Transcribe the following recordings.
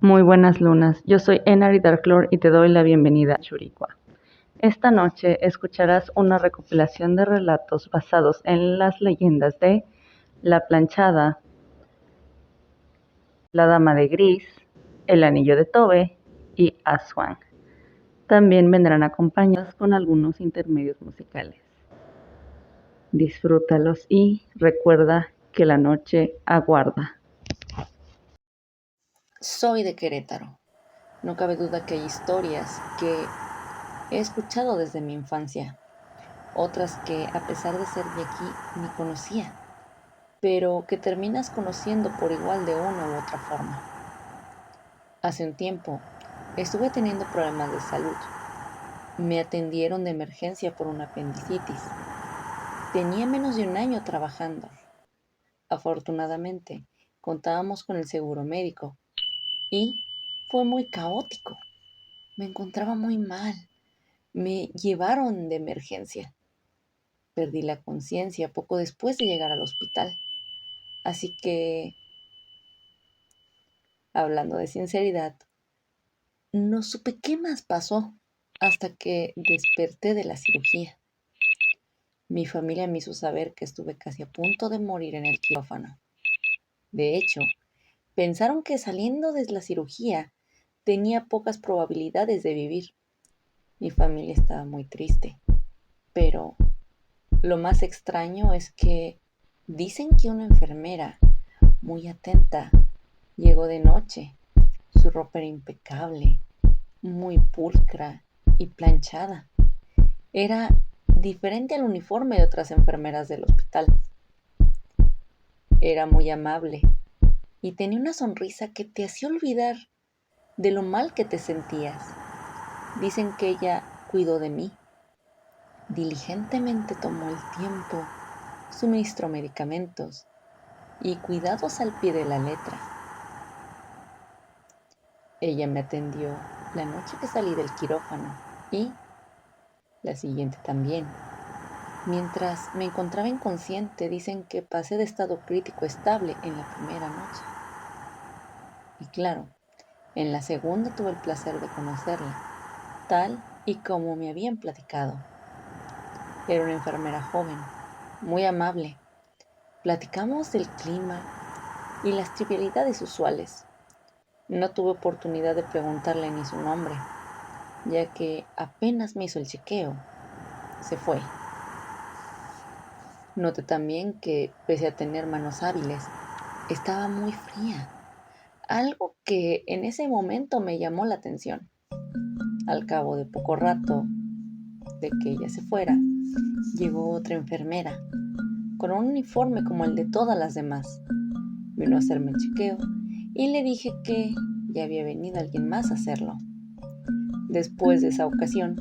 Muy buenas lunas, yo soy Enari Darklord y te doy la bienvenida a Churicua. Esta noche escucharás una recopilación de relatos basados en las leyendas de La Planchada, La Dama de Gris, El Anillo de Tobe y Aswang. También vendrán acompañados con algunos intermedios musicales. Disfrútalos y recuerda que la noche aguarda. Soy de Querétaro. No cabe duda que hay historias que he escuchado desde mi infancia, otras que a pesar de ser de aquí ni conocía, pero que terminas conociendo por igual de una u otra forma. Hace un tiempo estuve teniendo problemas de salud. Me atendieron de emergencia por una apendicitis. Tenía menos de un año trabajando. Afortunadamente, contábamos con el seguro médico y fue muy caótico. Me encontraba muy mal. Me llevaron de emergencia. Perdí la conciencia poco después de llegar al hospital. Así que, hablando de sinceridad, no supe qué más pasó hasta que desperté de la cirugía. Mi familia me hizo saber que estuve casi a punto de morir en el quirófano. De hecho, pensaron que saliendo de la cirugía tenía pocas probabilidades de vivir. Mi familia estaba muy triste, pero lo más extraño es que dicen que una enfermera muy atenta llegó de noche. Su ropa era impecable, muy pulcra y planchada. Era diferente al uniforme de otras enfermeras del hospital. Era muy amable y tenía una sonrisa que te hacía olvidar de lo mal que te sentías. Dicen que ella cuidó de mí. Diligentemente tomó el tiempo, suministró medicamentos y cuidados al pie de la letra. Ella me atendió la noche que salí del quirófano y la siguiente también. Mientras me encontraba inconsciente, dicen que pasé de estado crítico a estable en la primera noche. Y claro, en la segunda tuve el placer de conocerla, tal y como me habían platicado. Era una enfermera joven, muy amable. Platicamos del clima y las trivialidades usuales. No tuve oportunidad de preguntarle ni su nombre, ya que apenas me hizo el chequeo, se fue. Noté también que, pese a tener manos hábiles, estaba muy fría, algo que en ese momento me llamó la atención. Al cabo de poco rato de que ella se fuera, llegó otra enfermera, con un uniforme como el de todas las demás. Vino a hacerme el chequeo y le dije que ya había venido alguien más a hacerlo. Después de esa ocasión,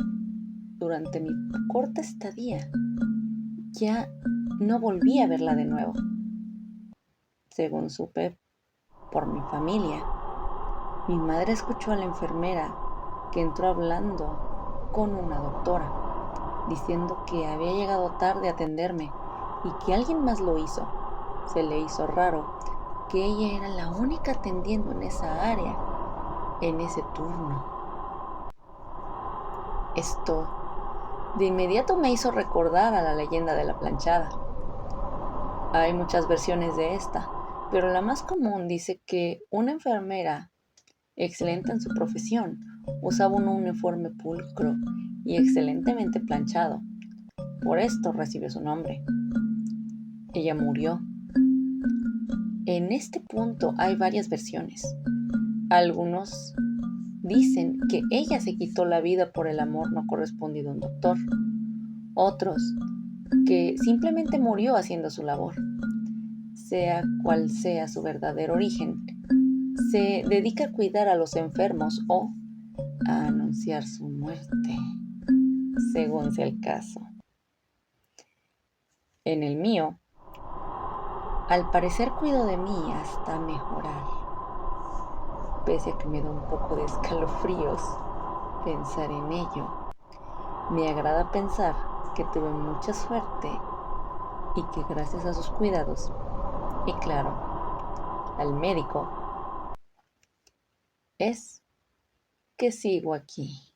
durante mi corta estadía, ya no volví a verla de nuevo. Según supe por mi familia, mi madre escuchó a la enfermera que entró hablando con una doctora, diciendo que había llegado tarde a atenderme y que alguien más lo hizo. Se le hizo raro que ella era la única atendiendo en esa área, en ese turno. Esto de inmediato me hizo recordar a la leyenda de la planchada. Hay muchas versiones de esta, pero la más común dice que una enfermera excelente en su profesión usaba un uniforme pulcro y excelentemente planchado. Por esto recibió su nombre. Ella murió. En este punto hay varias versiones. Algunos dicen que ella se quitó la vida por el amor no correspondido a un doctor. Otros que simplemente murió haciendo su labor. Sea cual sea su verdadero origen, se dedica a cuidar a los enfermos o a anunciar su muerte, según sea el caso. En el mío, al parecer cuidó de mí hasta mejorar, pese a que me da un poco de escalofríos pensar en ello. Me agrada pensar que tuve mucha suerte y que gracias a sus cuidados, y claro, al médico, es que sigo aquí.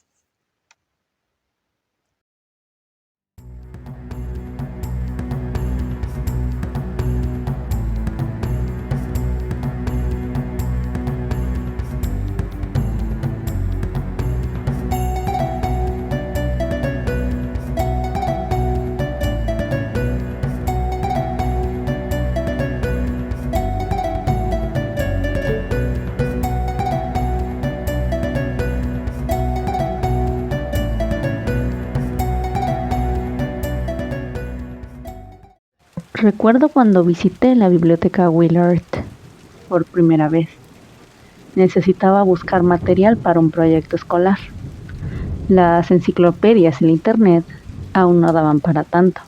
Recuerdo cuando visité la biblioteca Willard por primera vez. Necesitaba buscar material para un proyecto escolar. Las enciclopedias y el internet aún no daban para tanto.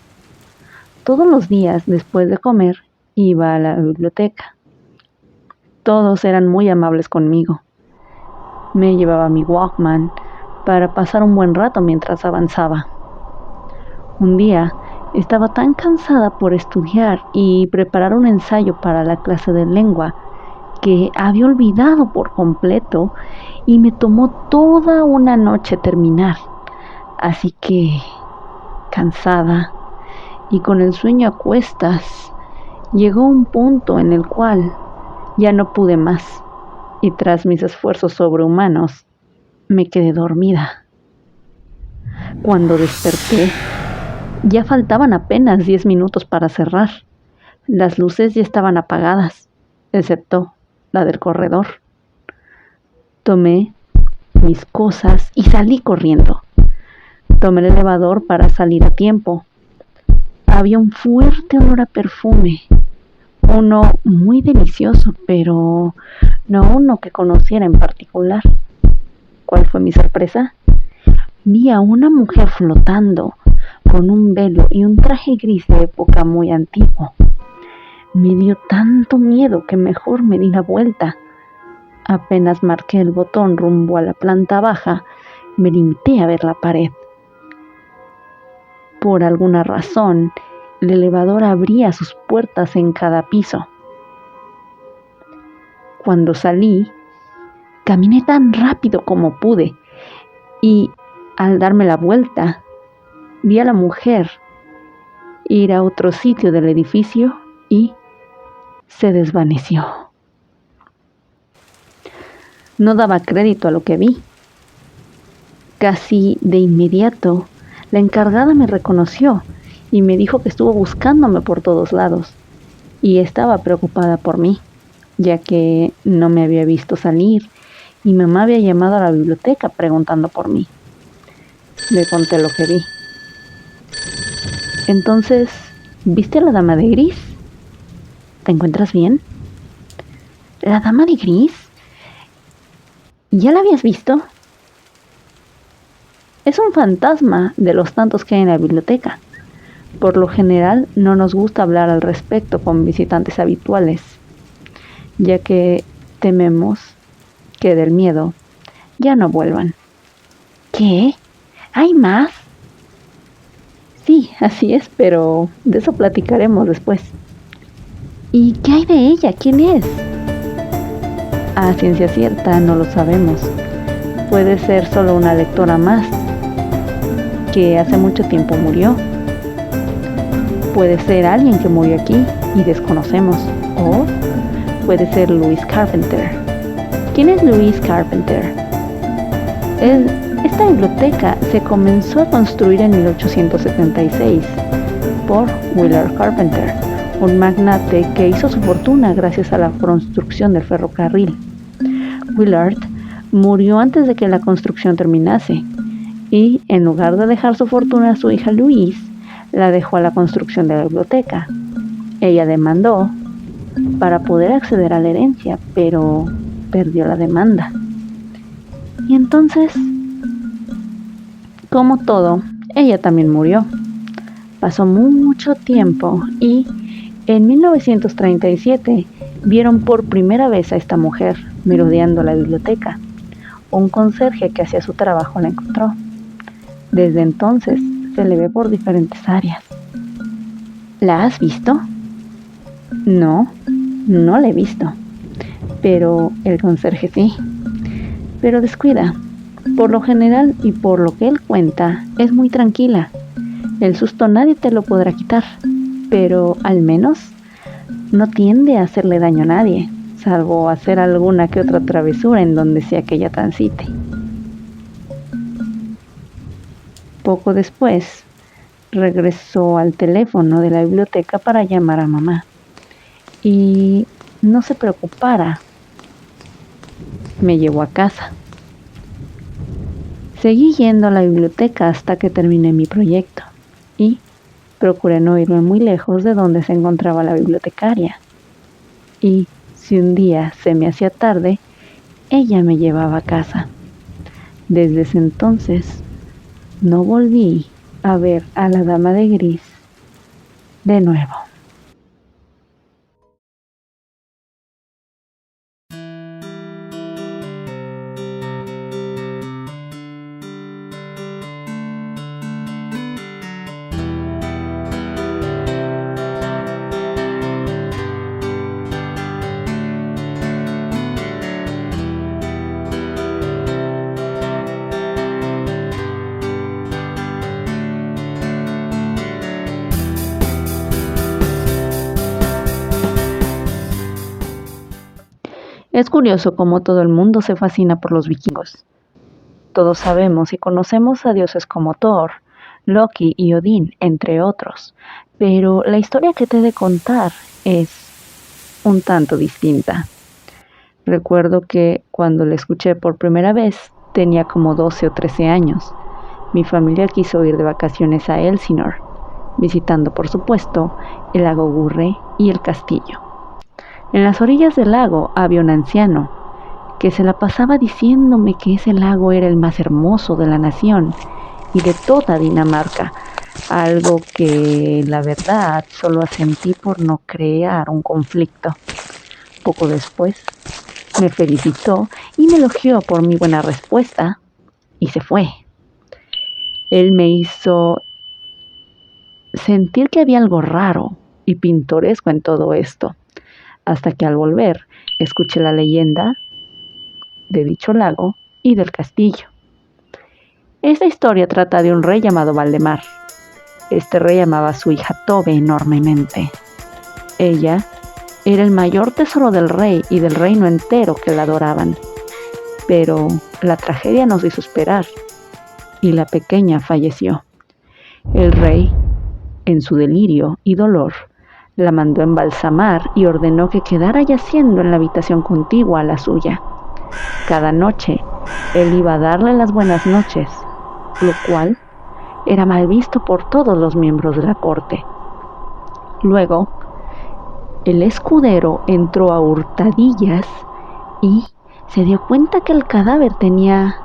Todos los días después de comer iba a la biblioteca. Todos eran muy amables conmigo. Me llevaba mi Walkman para pasar un buen rato mientras avanzaba. Un día estaba tan cansada por estudiar y preparar un ensayo para la clase de lengua que había olvidado por completo y me tomó toda una noche terminar. Así que, cansada y con el sueño a cuestas, llegó un punto en el cual ya no pude más y tras mis esfuerzos sobrehumanos me quedé dormida. Cuando desperté, ya faltaban apenas 10 minutos para cerrar. Las luces ya estaban apagadas, excepto la del corredor. Tomé mis cosas y salí corriendo. Tomé el elevador para salir a tiempo. Había un fuerte olor a perfume, uno muy delicioso, pero no uno que conociera en particular. ¿Cuál fue mi sorpresa? Vi a una mujer flotando con un velo y un traje gris de época muy antiguo. Me dio tanto miedo que mejor me di la vuelta. Apenas marqué el botón rumbo a la planta baja, me limité a ver la pared. Por alguna razón, el elevador abría sus puertas en cada piso. Cuando salí, caminé tan rápido como pude y, al darme la vuelta, vi a la mujer ir a otro sitio del edificio y se desvaneció. No daba crédito a lo que vi. Casi de inmediato, la encargada me reconoció y me dijo que estuvo buscándome por todos lados y estaba preocupada por mí, ya que no me había visto salir y mamá había llamado a la biblioteca preguntando por mí. Le conté lo que vi. Entonces, ¿viste a la dama de gris? ¿Te encuentras bien? ¿La dama de gris? ¿Ya la habías visto? Es un fantasma de los tantos que hay en la biblioteca. Por lo general, no nos gusta hablar al respecto con visitantes habituales, ya que tememos que del miedo ya no vuelvan. ¿Qué? ¿Hay más? Sí, así es, pero de eso platicaremos después. ¿Y qué hay de ella? ¿Quién es? A ciencia cierta no lo sabemos. Puede ser solo una lectora más que hace mucho tiempo murió. Puede ser alguien que murió aquí y desconocemos. O puede ser Louise Carpenter. ¿Quién es Louise Carpenter? Esta biblioteca se comenzó a construir en 1876 por Willard Carpenter, un magnate que hizo su fortuna gracias a la construcción del ferrocarril. Willard murió antes de que la construcción terminase y, en lugar de dejar su fortuna a su hija Louise, la dejó a la construcción de la biblioteca. Ella demandó para poder acceder a la herencia, pero perdió la demanda. Y entonces, como todo, ella también murió. Pasó mucho tiempo y en 1937 vieron por primera vez a esta mujer merodeando la biblioteca. Un conserje que hacía su trabajo la encontró. Desde entonces se le ve por diferentes áreas. ¿La has visto? No, no la he visto, pero el conserje sí. pero descuida. Por lo general y por lo que él cuenta, es muy tranquila. El susto nadie te lo podrá quitar, pero al menos no tiende a hacerle daño a nadie, salvo hacer alguna que otra travesura en donde sea que ella transite. Poco después, regresó al teléfono de la biblioteca para llamar a mamá. Y no se preocupara, me llevó a casa. Seguí yendo a la biblioteca hasta que terminé mi proyecto y procuré no irme muy lejos de donde se encontraba la bibliotecaria. Y si un día se me hacía tarde, ella me llevaba a casa. Desde ese entonces no volví a ver a la dama de gris de nuevo. Es curioso cómo todo el mundo se fascina por los vikingos. Todos sabemos y conocemos a dioses como Thor, Loki y Odín, entre otros, pero la historia que te he de contar es un tanto distinta. Recuerdo que cuando la escuché por primera vez tenía como 12 o 13 años. Mi familia quiso ir de vacaciones a Elsinore, visitando por supuesto el lago Gurre y el castillo. En las orillas del lago había un anciano que se la pasaba diciéndome que ese lago era el más hermoso de la nación y de toda Dinamarca, algo que la verdad solo asentí por no crear un conflicto. Poco después me felicitó y me elogió por mi buena respuesta y se fue. Él me hizo sentir que había algo raro y pintoresco en todo esto, hasta que al volver escuché la leyenda de dicho lago y del castillo. Esta historia trata de un rey llamado Valdemar. Este rey amaba a su hija Tove enormemente. Ella era el mayor tesoro del rey y del reino entero que la adoraban. Pero la tragedia nos hizo esperar y la pequeña falleció. El rey, en su delirio y dolor, la mandó embalsamar y ordenó que quedara yaciendo en la habitación contigua a la suya. Cada noche él iba a darle las buenas noches, lo cual era mal visto por todos los miembros de la corte. Luego, el escudero entró a hurtadillas y se dio cuenta que el cadáver tenía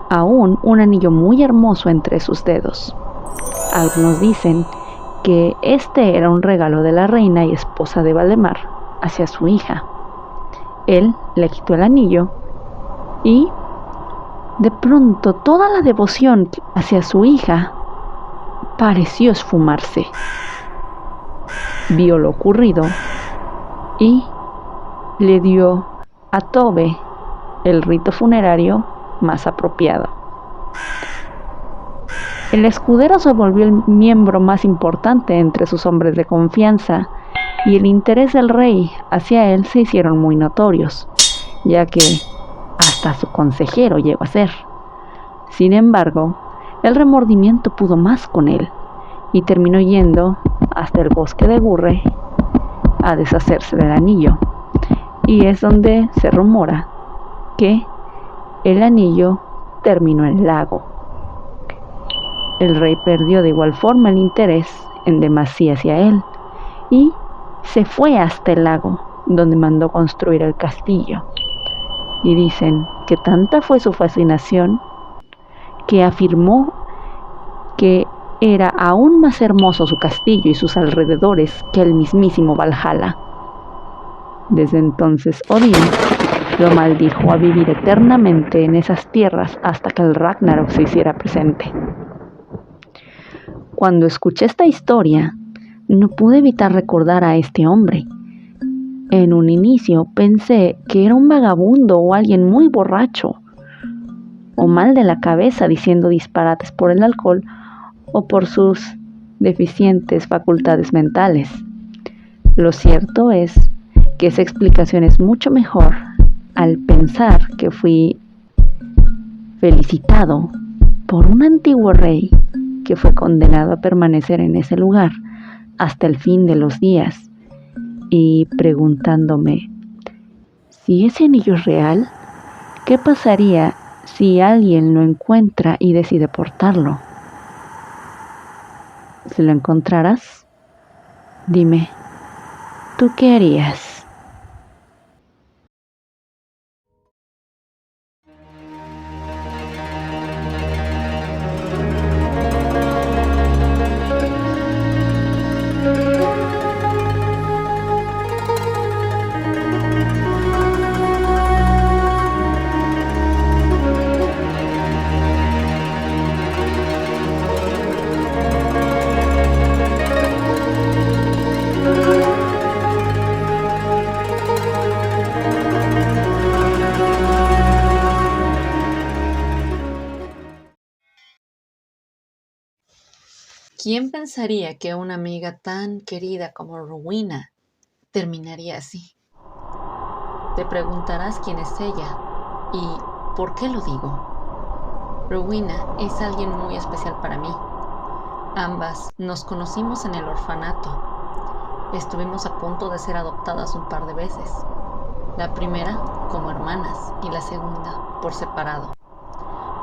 aún un anillo muy hermoso entre sus dedos. Algunos dicen que este era un regalo de la reina y esposa de Valdemar hacia su hija. Él le quitó el anillo y de pronto toda la devoción hacia su hija pareció esfumarse. Vio lo ocurrido y le dio a Tove el rito funerario más apropiado. El escudero se volvió el miembro más importante entre sus hombres de confianza y el interés del rey hacia él se hicieron muy notorios, ya que hasta su consejero llegó a ser. Sin embargo, el remordimiento pudo más con él y terminó yendo hasta el bosque de Gurre a deshacerse del anillo. Y es donde se rumora que el anillo terminó en el lago. El rey perdió de igual forma el interés en demasía hacia él y se fue hasta el lago, donde mandó construir el castillo. Y dicen que tanta fue su fascinación que afirmó que era aún más hermoso su castillo y sus alrededores que el mismísimo Valhalla. Desde entonces Odín lo maldijo a vivir eternamente en esas tierras hasta que el Ragnarok se hiciera presente. Cuando escuché esta historia, no pude evitar recordar a este hombre, En un inicio pensé que era un vagabundo o alguien muy borracho o mal de la cabeza diciendo disparates por el alcohol o por sus deficientes facultades mentales. Lo cierto es que esa explicación es mucho mejor al pensar que fui felicitado por un antiguo rey que fue condenado a permanecer en ese lugar hasta el fin de los días y preguntándome, si ese anillo es real, ¿qué pasaría si alguien lo encuentra y decide portarlo? Si lo encontraras, dime, ¿tú qué harías? ¿Quién pensaría que una amiga tan querida como Rowena terminaría así? Te preguntarás quién es ella y por qué lo digo. Rowena es alguien muy especial para mí. Ambas nos conocimos en el orfanato. Estuvimos a punto de ser adoptadas un par de veces. La primera como hermanas y la segunda por separado.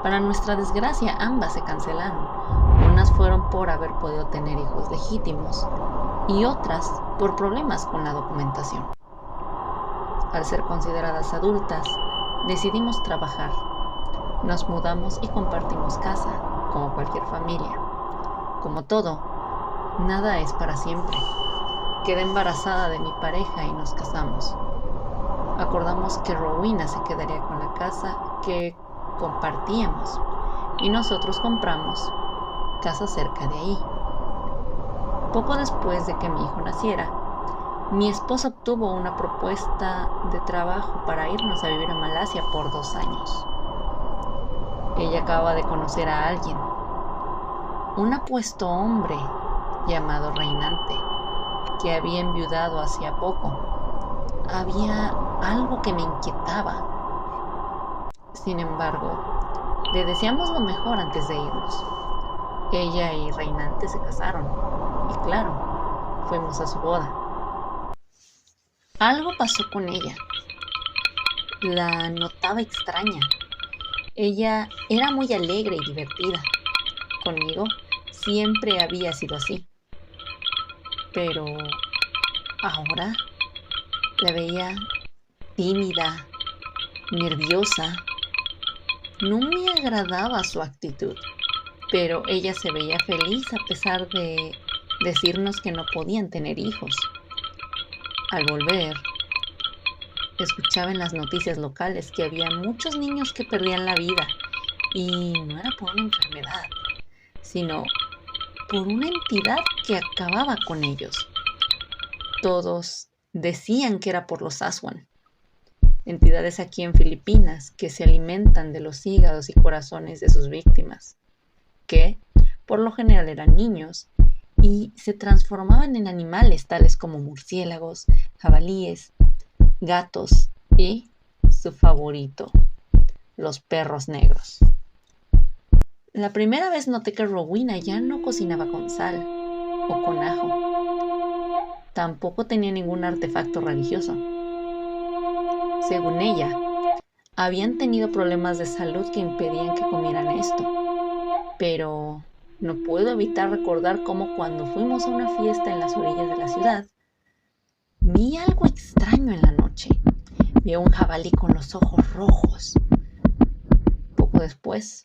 Para nuestra desgracia, ambas se cancelaron. Unas fueron por haber podido tener hijos legítimos y otras por problemas con la documentación. Al ser consideradas adultas, decidimos trabajar. Nos mudamos y compartimos casa, como cualquier familia. Como todo, nada es para siempre. Quedé embarazada de mi pareja y nos casamos. Acordamos que Rowena se quedaría con la casa que compartíamos y nosotros compramos casa cerca de ahí. Poco después de que mi hijo naciera, mi esposo obtuvo una propuesta de trabajo para irnos a vivir a Malasia por 2 años. Ella acaba de conocer a alguien, un apuesto hombre llamado Reinante, que había enviudado hacía poco. Había algo que me inquietaba. Sin embargo, le deseamos lo mejor antes de irnos. Ella y Reinante se casaron y claro, fuimos a su boda. Algo pasó con ella. La notaba extraña. Ella era muy alegre y divertida. Conmigo siempre había sido así. Pero ahora la veía tímida, nerviosa. No me agradaba su actitud, pero ella se veía feliz a pesar de decirnos que no podían tener hijos. Al volver, escuchaba en las noticias locales que había muchos niños que perdían la vida y no era por una enfermedad, sino por una entidad que acababa con ellos. Todos decían que era por los Aswan, entidades aquí en Filipinas que se alimentan de los hígados y corazones de sus víctimas, que por lo general eran niños y se transformaban en animales tales como murciélagos, jabalíes, gatos y su favorito, los perros negros. La primera vez noté que Rowena ya no cocinaba con sal o con ajo. Tampoco tenía ningún artefacto religioso. Según ella, habían tenido problemas de salud que impedían que comieran esto. Pero no puedo evitar recordar cómo cuando fuimos a una fiesta en las orillas de la ciudad, vi algo extraño en la noche. Vi a un jabalí con los ojos rojos. Poco después,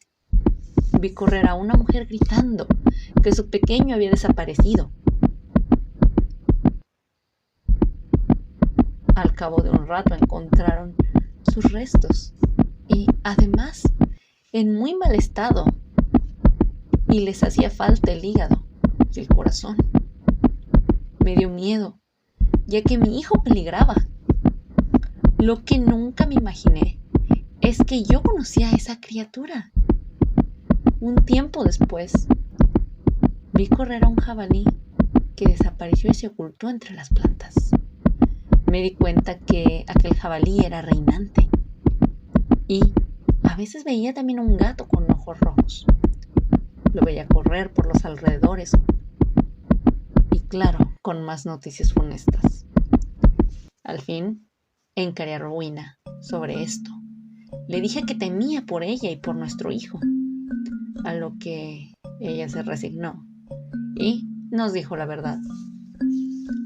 vi correr a una mujer gritando que su pequeño había desaparecido. Al cabo de un rato encontraron sus restos y además en muy mal estado y les hacía falta el hígado y el corazón. Me dio miedo ya que mi hijo peligraba. Lo que nunca me imaginé es que yo conocía a esa criatura. Un tiempo después, vi correr a un jabalí que desapareció y se ocultó entre las plantas. Me di cuenta que aquel jabalí era Reinante. Y a veces veía también un gato con ojos rojos. Lo veía correr por los alrededores. Y claro, con más noticias funestas. Al fin, encaré a Rowena sobre esto. Le dije que temía por ella y por nuestro hijo. A lo que ella se resignó y nos dijo la verdad.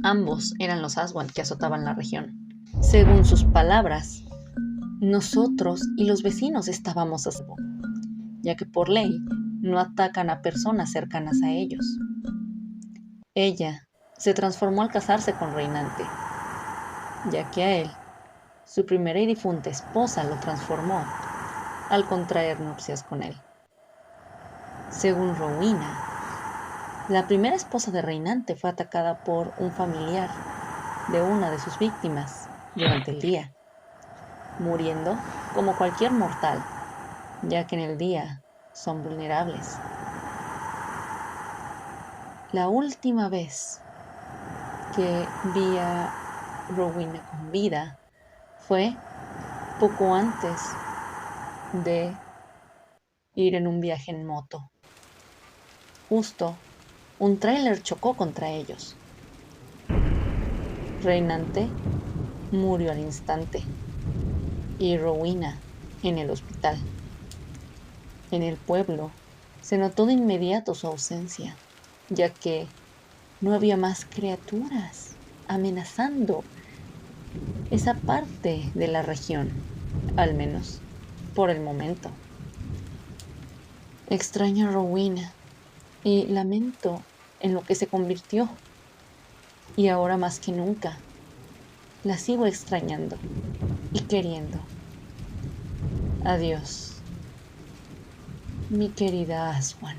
Ambos eran los Aswan que azotaban la región. Según sus palabras, nosotros y los vecinos estábamos a salvo, ya que por ley no atacan a personas cercanas a ellos. Ella se transformó al casarse con Reinante, ya que a él, su primera y difunta esposa, lo transformó al contraer nupcias con él. Según Rowena, la primera esposa de Reinante fue atacada por un familiar de una de sus víctimas durante el día, muriendo como cualquier mortal, ya que en el día son vulnerables. La última vez que vi a Rowena con vida fue poco antes de ir en un viaje en moto. Justo un tráiler chocó contra ellos. Reinante murió al instante y Rowena en el hospital. En el pueblo se notó de inmediato su ausencia, ya que no había más criaturas amenazando esa parte de la región, al menos por el momento. Extraño a Rowena y lamento en lo que se convirtió. Y ahora más que nunca, la sigo extrañando y queriendo. Adiós, mi querida Aswan.